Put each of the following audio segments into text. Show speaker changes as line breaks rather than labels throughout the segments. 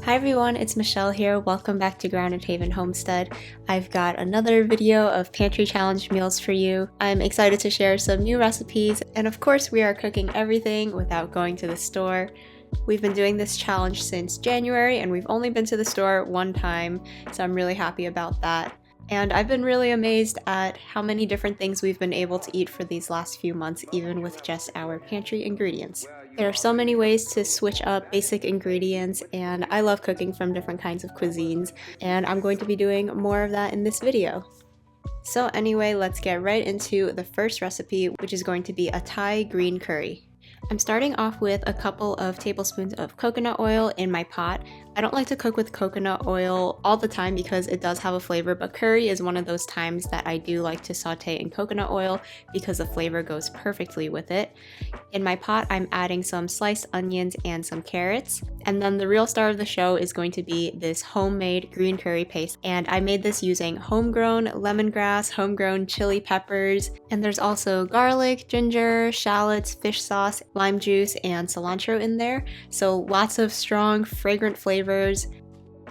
Hi everyone, it's Michelle here. Welcome back to Grounded Haven Homestead. I've got another video of pantry challenge meals for you. I'm excited to share some new recipes, and of course we are cooking everything without going to the store. We've been doing this challenge since January and we've only been to the store one time, so I'm really happy about that. And I've been really amazed at how many different things we've been able to eat for these last few months, even with just our pantry ingredients. There are so many ways to switch up basic ingredients, and I love cooking from different kinds of cuisines, and I'm going to be doing more of that in this video. So anyway, let's get right into the first recipe, which is going to be a Thai green curry. I'm starting off with a couple of tablespoons of coconut oil in my pot. I don't like to cook with coconut oil all the time because it does have a flavor, but curry is one of those times that I do like to saute in coconut oil because the flavor goes perfectly with it. In my pot, I'm adding some sliced onions and some carrots. And then the real star of the show is going to be this homemade green curry paste. And I made this using homegrown lemongrass, homegrown chili peppers, and there's also garlic, ginger, shallots, fish sauce, lime juice, and cilantro in there. So lots of strong, fragrant flavors.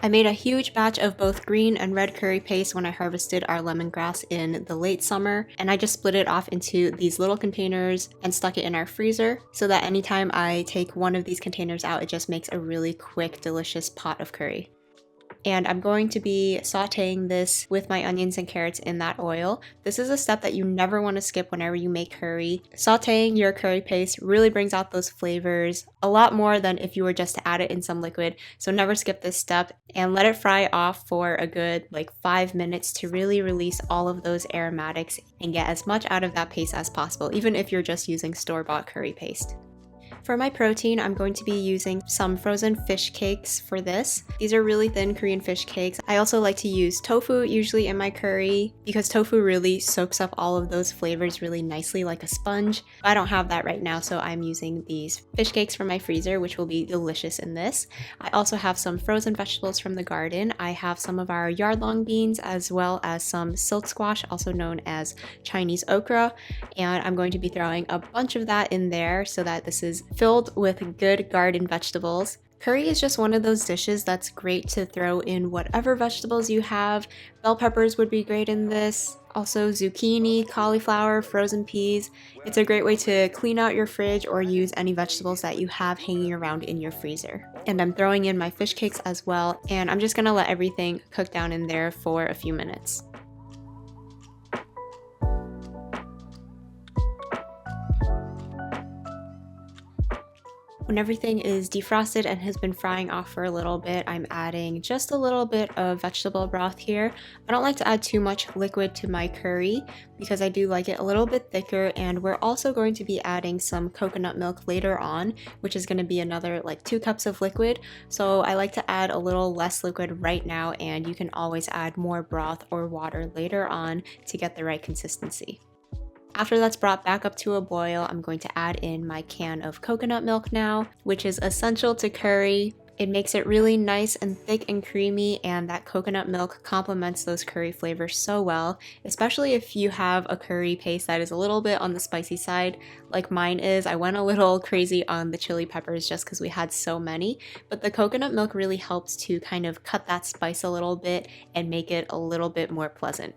I made a huge batch of both green and red curry paste when I harvested our lemongrass in the late summer, and I just split it off into these little containers and stuck it in our freezer so that anytime I take one of these containers out, it just makes a really quick, delicious pot of curry. And I'm going to be sauteing this with my onions and carrots in that oil. This is a step that you never want to skip whenever you make curry. Sauteing your curry paste really brings out those flavors a lot more than if you were just to add it in some liquid. So never skip this step and let it fry off for a good 5 minutes to really release all of those aromatics and get as much out of that paste as possible, even if you're just using store-bought curry paste. For my protein, I'm going to be using some frozen fish cakes for this. These are really thin Korean fish cakes. I also like to use tofu usually in my curry because tofu really soaks up all of those flavors really nicely like a sponge. I don't have that right now, so I'm using these fish cakes from my freezer, which will be delicious in this. I also have some frozen vegetables from the garden. I have some of our yard-long beans as well as some silk squash, also known as Chinese okra, and I'm going to be throwing a bunch of that in there so that this is filled with good garden vegetables. Curry is just one of those dishes that's great to throw in whatever vegetables you have. Bell peppers would be great in this. Also zucchini, cauliflower, frozen peas. It's a great way to clean out your fridge or use any vegetables that you have hanging around in your freezer. And I'm throwing in my fish cakes as well, and I'm just gonna let everything cook down in there for a few minutes. When everything is defrosted and has been frying off for a little bit, I'm adding just a little bit of vegetable broth here. I don't like to add too much liquid to my curry because I do like it a little bit thicker, and we're also going to be adding some coconut milk later on, which is going to be another 2 cups of liquid. So I like to add a little less liquid right now, and you can always add more broth or water later on to get the right consistency. After that's brought back up to a boil, I'm going to add in my can of coconut milk now, which is essential to curry. It makes it really nice and thick and creamy, and that coconut milk complements those curry flavors so well, especially if you have a curry paste that is a little bit on the spicy side, like mine is. I went a little crazy on the chili peppers just because we had so many, but the coconut milk really helps to kind of cut that spice a little bit and make it a little bit more pleasant.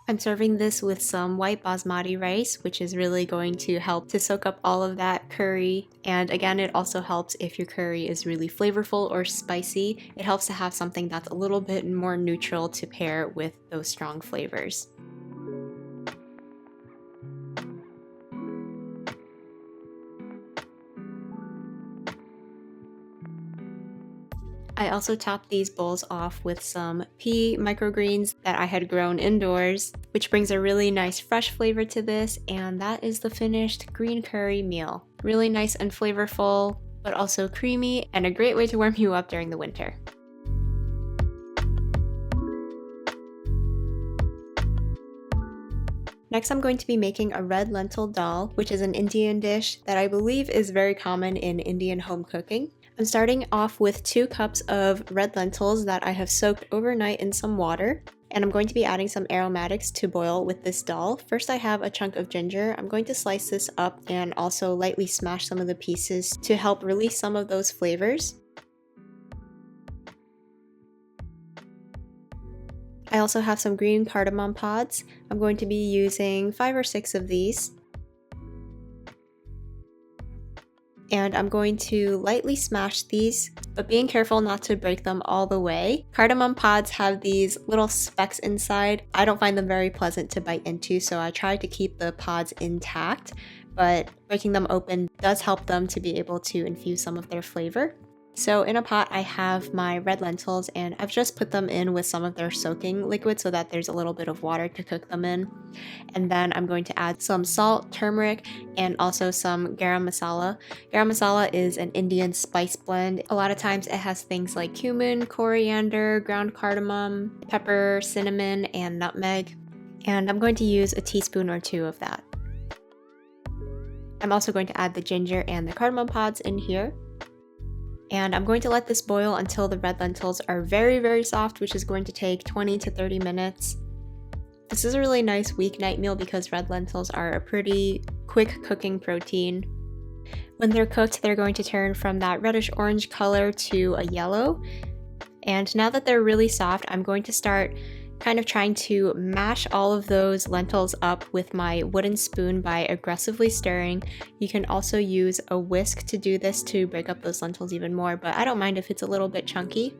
I'm serving this with some white basmati rice, which is really going to help to soak up all of that curry. And again, it also helps if your curry is really flavorful or spicy. It helps to have something that's a little bit more neutral to pair with those strong flavors. I also topped these bowls off with some pea microgreens that I had grown indoors, which brings a really nice fresh flavor to this, and that is the finished green curry meal. Really nice and flavorful, but also creamy, and a great way to warm you up during the winter. Next, I'm going to be making a red lentil dal, which is an Indian dish that I believe is very common in Indian home cooking. I'm starting off with 2 cups of red lentils that I have soaked overnight in some water. And I'm going to be adding some aromatics to boil with this dal. First, I have a chunk of ginger. I'm going to slice this up and also lightly smash some of the pieces to help release some of those flavors. I also have some green cardamom pods. I'm going to be using 5 or 6 of these. And I'm going to lightly smash these, but being careful not to break them all the way. Cardamom pods have these little specks inside. I don't find them very pleasant to bite into, so I try to keep the pods intact, but breaking them open does help them to be able to infuse some of their flavor. So in a pot, I have my red lentils, and I've just put them in with some of their soaking liquid so that there's a little bit of water to cook them in. And then I'm going to add some salt, turmeric, and also some garam masala. Garam masala is an Indian spice blend. A lot of times it has things like cumin, coriander, ground cardamom, pepper, cinnamon, and nutmeg. And I'm going to use a teaspoon or 2 of that. I'm also going to add the ginger and the cardamom pods in here. And I'm going to let this boil until the red lentils are very, very soft, which is going to take 20 to 30 minutes. This is a really nice weeknight meal because red lentils are a pretty quick cooking protein. When they're cooked, they're going to turn from that reddish-orange color to a yellow. And now that they're really soft, I'm going to start kind of trying to mash all of those lentils up with my wooden spoon by aggressively stirring. You can also use a whisk to do this to break up those lentils even more, but I don't mind if it's a little bit chunky.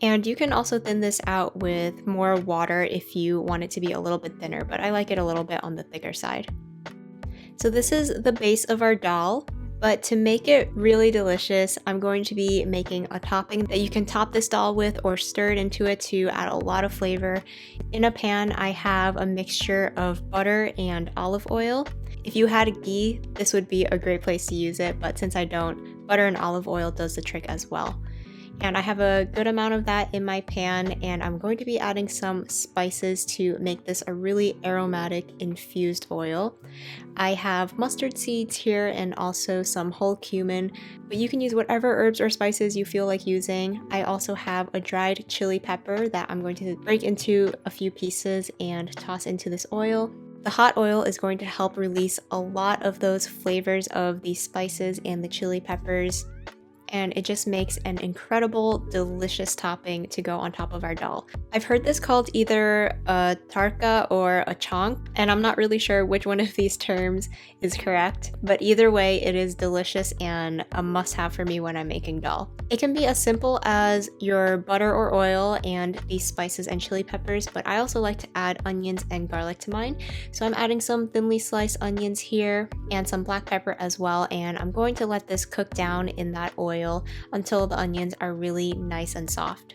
And you can also thin this out with more water if you want it to be a little bit thinner, but I like it a little bit on the thicker side. So this is the base of our dal. But to make it really delicious, I'm going to be making a topping that you can top this dal with or stir it into it to add a lot of flavor. In a pan, I have a mixture of butter and olive oil. If you had ghee, this would be a great place to use it, but since I don't, butter and olive oil does the trick as well. And I have a good amount of that in my pan, and I'm going to be adding some spices to make this a really aromatic infused oil. I have mustard seeds here and also some whole cumin, but you can use whatever herbs or spices you feel like using. I also have a dried chili pepper that I'm going to break into a few pieces and toss into this oil. The hot oil is going to help release a lot of those flavors of the spices and the chili peppers, and it just makes an incredible, delicious topping to go on top of our dal. I've heard this called either a tarka or a chonk, and I'm not really sure which one of these terms is correct, but either way, it is delicious and a must-have for me when I'm making dal. It can be as simple as your butter or oil and these spices and chili peppers, but I also like to add onions and garlic to mine. So I'm adding some thinly sliced onions here and some black pepper as well, and I'm going to let this cook down in that oil until the onions are really nice and soft.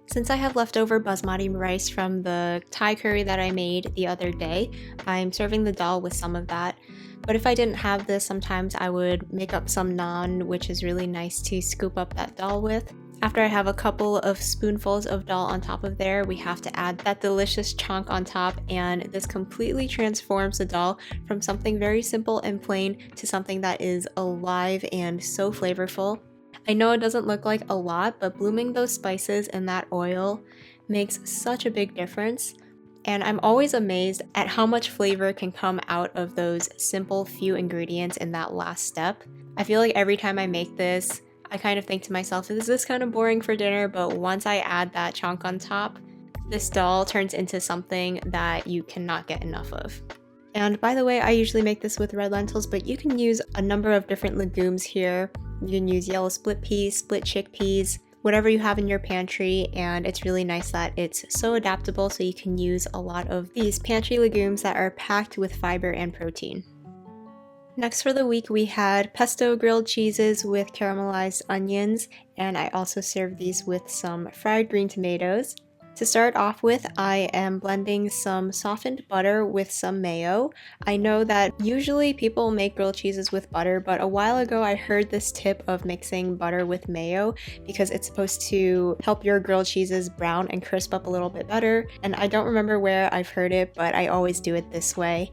Since I have leftover basmati rice from the Thai curry that I made the other day, I'm serving the dal with some of that. But if I didn't have this, sometimes I would make up some naan, which is really nice to scoop up that dal with. After I have a couple of spoonfuls of dal on top of there, we have to add that delicious chonk on top, and this completely transforms the dal from something very simple and plain to something that is alive and so flavorful. I know it doesn't look like a lot, but blooming those spices in that oil makes such a big difference. And I'm always amazed at how much flavor can come out of those simple few ingredients in that last step. I feel like every time I make this, I kind of think to myself, is this kind of boring for dinner? But once I add that chonk on top, this dal turns into something that you cannot get enough of. And by the way, I usually make this with red lentils, but you can use a number of different legumes here. You can use yellow split peas, split chickpeas, whatever you have in your pantry, and it's really nice that it's so adaptable, so you can use a lot of these pantry legumes that are packed with fiber and protein. Next for the week, we had pesto grilled cheeses with caramelized onions, and I also served these with some fried green tomatoes. To start off with, I am blending some softened butter with some mayo. I know that usually people make grilled cheeses with butter, but a while ago I heard this tip of mixing butter with mayo because it's supposed to help your grilled cheeses brown and crisp up a little bit better. And I don't remember where I've heard it, but I always do it this way.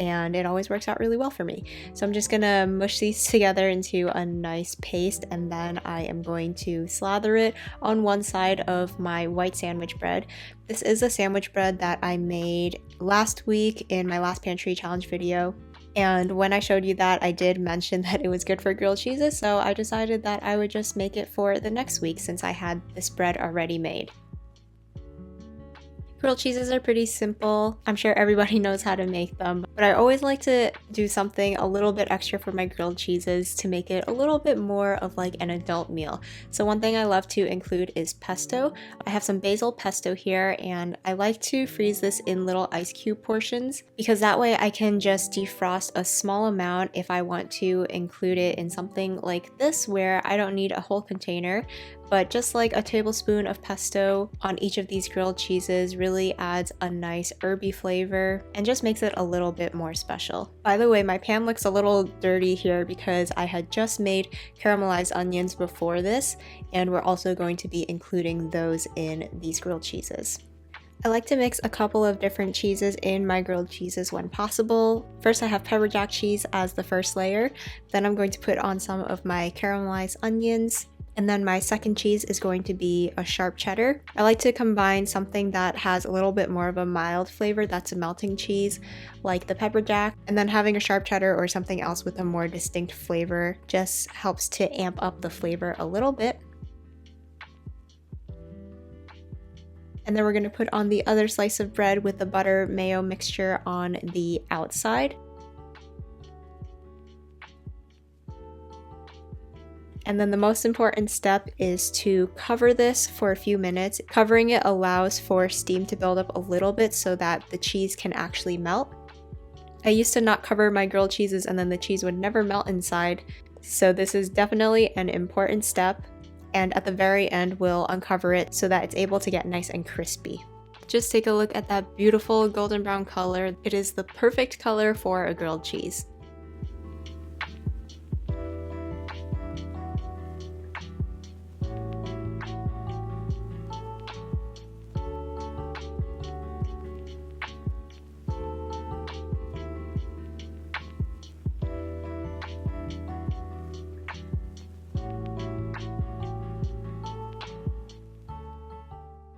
And it always works out really well for me. So I'm just gonna mush these together into a nice paste, and then I am going to slather it on one side of my white sandwich bread. This is a sandwich bread that I made last week in my last pantry challenge video. And when I showed you that, I did mention that it was good for grilled cheeses, so I decided that I would just make it for the next week since I had this bread already made. Grilled cheeses are pretty simple. I'm sure everybody knows how to make them, but I always like to do something a little bit extra for my grilled cheeses to make it a little bit more of like an adult meal. So one thing I love to include is pesto. I have some basil pesto here, and I like to freeze this in little ice cube portions because that way I can just defrost a small amount if I want to include it in something like this where I don't need a whole container. But just like a tablespoon of pesto on each of these grilled cheeses really adds a nice herby flavor and just makes it a little bit more special. By the way, my pan looks a little dirty here because I had just made caramelized onions before this, and we're also going to be including those in these grilled cheeses. I like to mix a couple of different cheeses in my grilled cheeses when possible. First, I have pepper jack cheese as the first layer. Then I'm going to put on some of my caramelized onions. And then my second cheese is going to be a sharp cheddar. I like to combine something that has a little bit more of a mild flavor that's a melting cheese, like the pepper jack, and then having a sharp cheddar or something else with a more distinct flavor just helps to amp up the flavor a little bit. And then we're going to put on the other slice of bread with the butter mayo mixture on the outside. And then the most important step is to cover this for a few minutes. Covering it allows for steam to build up a little bit so that the cheese can actually melt. I used to not cover my grilled cheeses and then the cheese would never melt inside. So this is definitely an important step. And at the very end, we'll uncover it so that it's able to get nice and crispy. Just take a look at that beautiful golden brown color. It is the perfect color for a grilled cheese.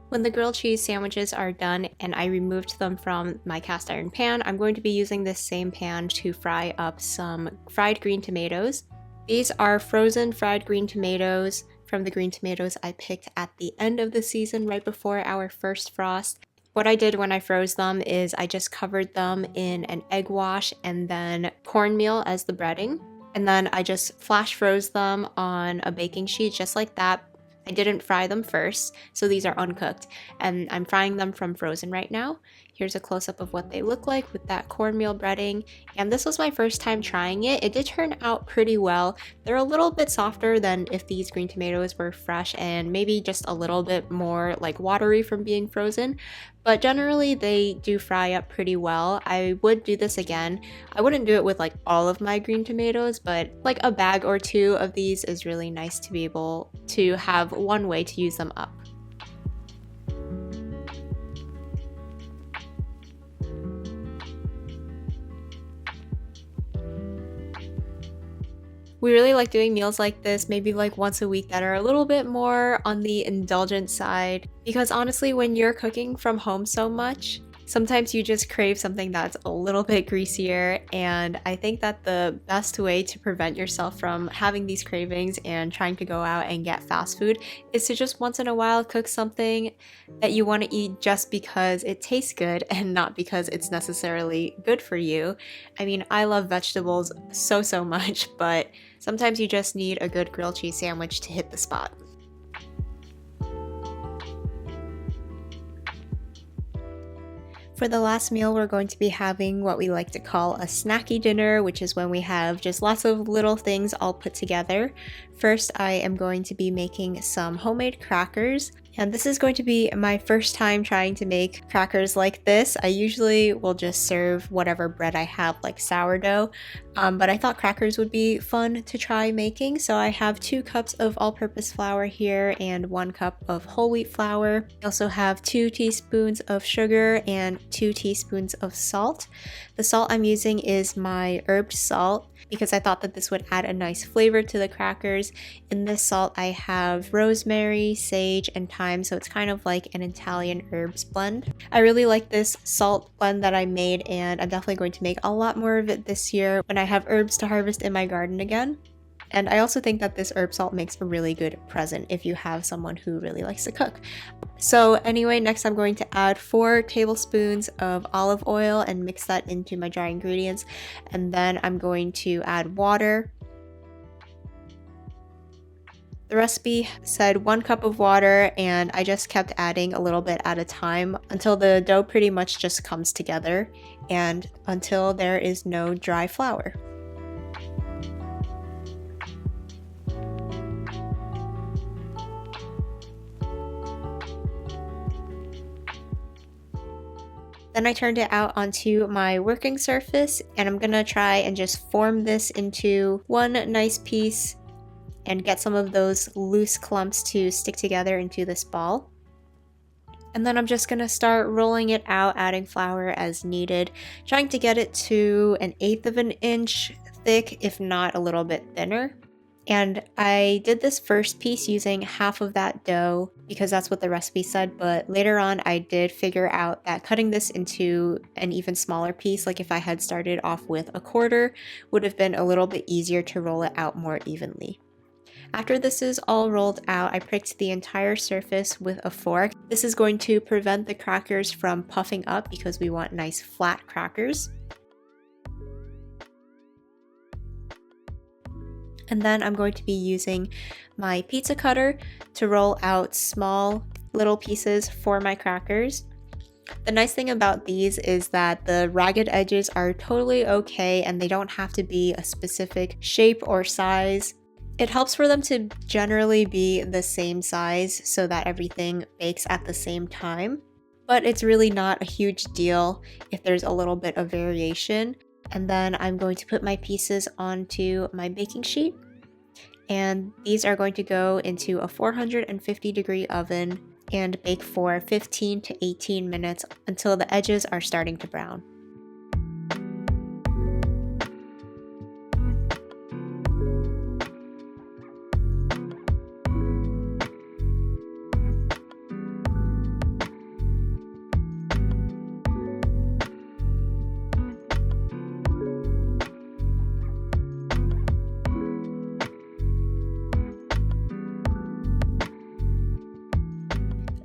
When the grilled cheese sandwiches are done and I removed them from my cast iron pan, I'm going to be using this same pan to fry up some fried green tomatoes. These are frozen fried green tomatoes from the green tomatoes I picked at the end of the season right before our first frost. What I did when I froze them is I just covered them in an egg wash and then cornmeal as the breading. And then I just flash froze them on a baking sheet just like that. I didn't fry them first, so these are uncooked, and I'm frying them from frozen right now. Here's a close-up of what they look like with that cornmeal breading, and this was my first time trying it. It did turn out pretty well. They're a little bit softer than if these green tomatoes were fresh and maybe just a little bit more like watery from being frozen, but generally they do fry up pretty well. I would do this again. I wouldn't do it with like all of my green tomatoes, but like a bag or two of these is really nice to be able to have one way to use them up. We really like doing meals like this, maybe like once a week, that are a little bit more on the indulgent side, because honestly, when you're cooking from home so much, sometimes you just crave something that's a little bit greasier, and I think that the best way to prevent yourself from having these cravings and trying to go out and get fast food is to just once in a while cook something that you want to eat just because it tastes good and not because it's necessarily good for you. I mean, I love vegetables so much, but sometimes you just need a good grilled cheese sandwich to hit the spot. For the last meal, we're going to be having what we like to call a snacky dinner, which is when we have just lots of little things all put together. First, I am going to be making some homemade crackers, And this is going to be my first time trying to make crackers like this. I usually will just serve whatever bread I have, like sourdough, but I thought crackers would be fun to try making. So I have 2 cups of all-purpose flour here and 1 cup of whole wheat flour. I also have 2 teaspoons of sugar and 2 teaspoons of salt. The salt I'm using is my herbed salt because I thought that this would add a nice flavor to the crackers. In this salt I have rosemary, sage, and thyme, so it's kind of like an Italian herbs blend. I really like this salt blend that I made, and I'm definitely going to make a lot more of it this year when I have herbs to harvest in my garden again. And I also think that this herb salt makes a really good present if you have someone who really likes to cook. So anyway, next I'm going to add 4 tablespoons of olive oil and mix that into my dry ingredients. And then I'm going to add water. The recipe said 1 cup of water, and I just kept adding a little bit at a time until the dough pretty much just comes together and until there is no dry flour. Then I turned it out onto my working surface, and I'm gonna try and just form this into one nice piece and get some of those loose clumps to stick together into this ball. And then I'm just gonna start rolling it out, adding flour as needed, trying to get it to 1/8 of an inch thick, if not a little bit thinner. And I did this first piece using half of that dough because that's what the recipe said, but later on I did figure out that cutting this into an even smaller piece, like if I had started off with 1/4, would have been a little bit easier to roll it out more evenly. After this is all rolled out, I pricked the entire surface with a fork. This is going to prevent the crackers from puffing up because we want nice flat crackers. And then I'm going to be using my pizza cutter to roll out small little pieces for my crackers. The nice thing about these is that the ragged edges are totally okay and they don't have to be a specific shape or size. It helps for them to generally be the same size so that everything bakes at the same time. But it's really not a huge deal if there's a little bit of variation. And then I'm going to put my pieces onto my baking sheet. And these are going to go into a 450-degree oven and bake for 15 to 18 minutes until the edges are starting to brown.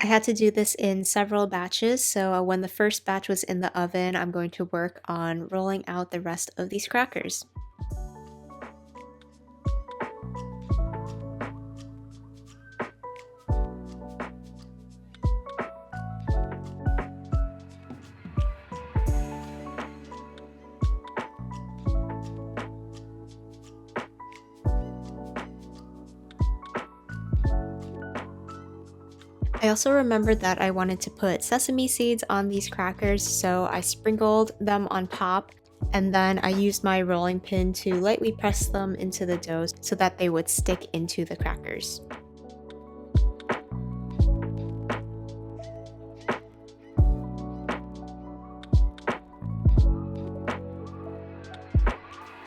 I had to do this in several batches, so when the first batch was in the oven, I'm going to work on rolling out the rest of these crackers. I also remembered that I wanted to put sesame seeds on these crackers, so I sprinkled them on top, and then I used my rolling pin to lightly press them into the dough so that they would stick into the crackers.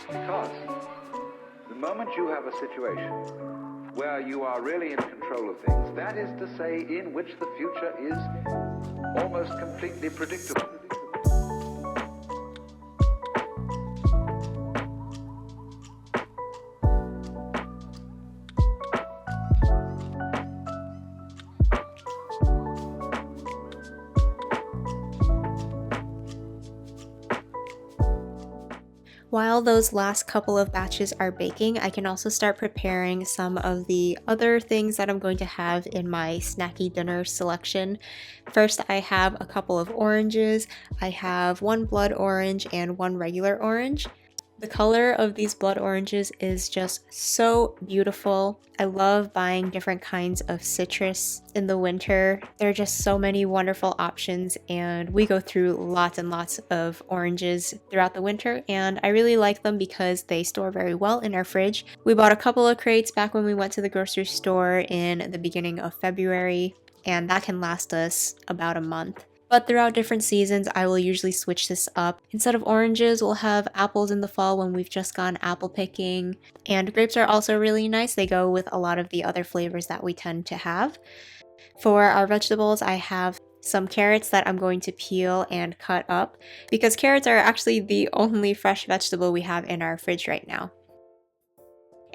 Because the moment you have a situation where you are really in control of things, that is to say, in which the future is almost completely predictable.
While those last couple of batches are baking, I can also start preparing some of the other things that I'm going to have in my snacky dinner selection. First, I have a couple of oranges. I have one blood orange and one regular orange. The color of these blood oranges is just so beautiful. I love buying different kinds of citrus in the winter. There are just so many wonderful options, and we go through lots and lots of oranges throughout the winter, and I really like them because they store very well in our fridge. We bought a couple of crates back when we went to the grocery store in the beginning of February, and that can last us about a month. But throughout different seasons, I will usually switch this up. Instead of oranges, we'll have apples in the fall when we've just gone apple picking. And grapes are also really nice. They go with a lot of the other flavors that we tend to have. For our vegetables, I have some carrots that I'm going to peel and cut up because carrots are actually the only fresh vegetable we have in our fridge right now.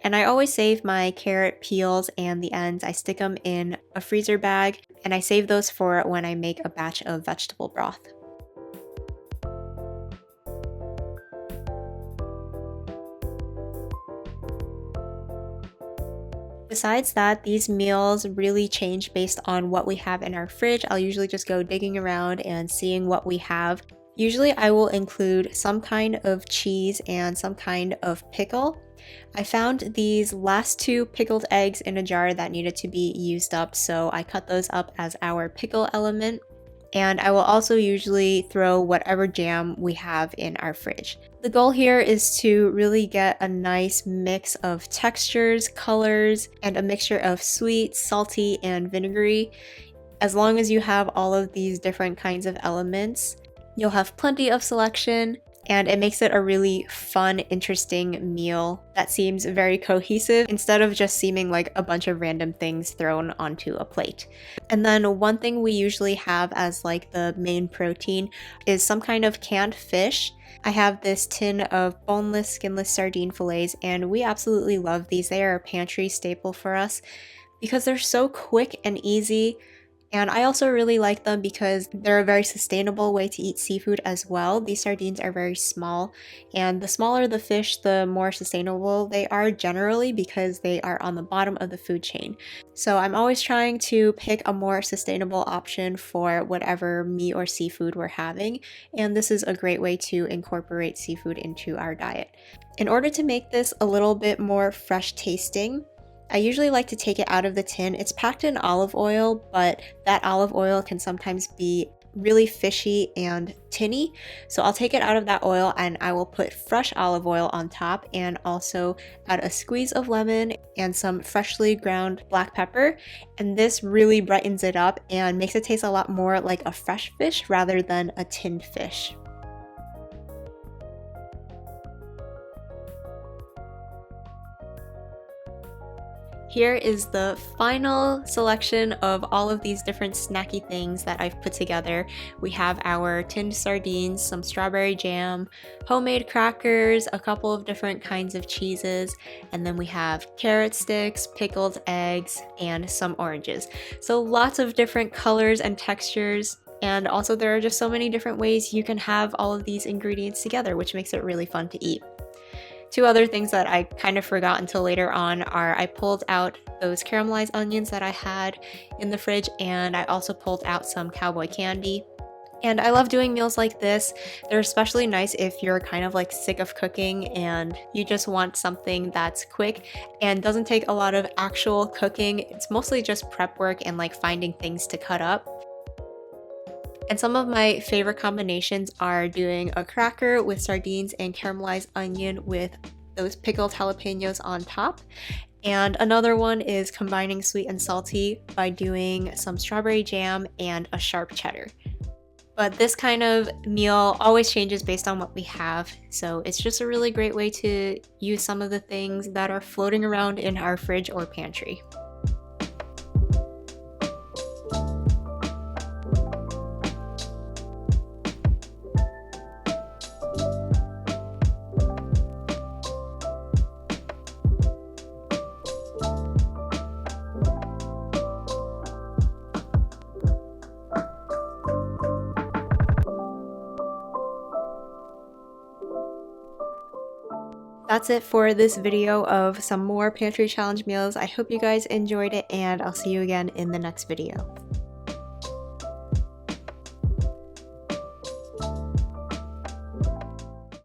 And I always save my carrot peels and the ends. I stick them in a freezer bag, and I save those for when I make a batch of vegetable broth. Besides that, these meals really change based on what we have in our fridge. I'll usually just go digging around and seeing what we have. Usually I will include some kind of cheese and some kind of pickle. I found these last 2 pickled eggs in a jar that needed to be used up, so I cut those up as our pickle element. And I will also usually throw whatever jam we have in our fridge. The goal here is to really get a nice mix of textures, colors, and a mixture of sweet, salty, and vinegary. As long as you have all of these different kinds of elements, you'll have plenty of selection, and it makes it a really fun, interesting meal that seems very cohesive instead of just seeming like a bunch of random things thrown onto a plate. And then one thing we usually have as like the main protein is some kind of canned fish. I have this tin of boneless, skinless sardine fillets, and we absolutely love these. They are a pantry staple for us because they're so quick and easy. And I also really like them because they're a very sustainable way to eat seafood as well. These sardines are very small, and the smaller the fish, the more sustainable they are generally because they are on the bottom of the food chain. So I'm always trying to pick a more sustainable option for whatever meat or seafood we're having, and this is a great way to incorporate seafood into our diet. In order to make this a little bit more fresh tasting, I usually like to take it out of the tin. It's packed in olive oil, but that olive oil can sometimes be really fishy and tinny. So I'll take it out of that oil and I will put fresh olive oil on top and also add a squeeze of lemon and some freshly ground black pepper. And this really brightens it up and makes it taste a lot more like a fresh fish rather than a tinned fish. Here is the final selection of all of these different snacky things that I've put together. We have our tinned sardines, some strawberry jam, homemade crackers, a couple of different kinds of cheeses, and then we have carrot sticks, pickled eggs, and some oranges. So lots of different colors and textures. And also there are just so many different ways you can have all of these ingredients together, which makes it really fun to eat. 2 other things that I kind of forgot until later on are I pulled out those caramelized onions that I had in the fridge, and I also pulled out some cowboy candy. And I love doing meals like this. They're especially nice if you're kind of like sick of cooking and you just want something that's quick and doesn't take a lot of actual cooking. It's mostly just prep work and like finding things to cut up. And some of my favorite combinations are doing a cracker with sardines and caramelized onion with those pickled jalapenos on top. And another one is combining sweet and salty by doing some strawberry jam and a sharp cheddar. But this kind of meal always changes based on what we have, so it's just a really great way to use some of the things that are floating around in our fridge or pantry. That's it for this video of some more pantry challenge meals. I hope you guys enjoyed it, and I'll see you again in the next video.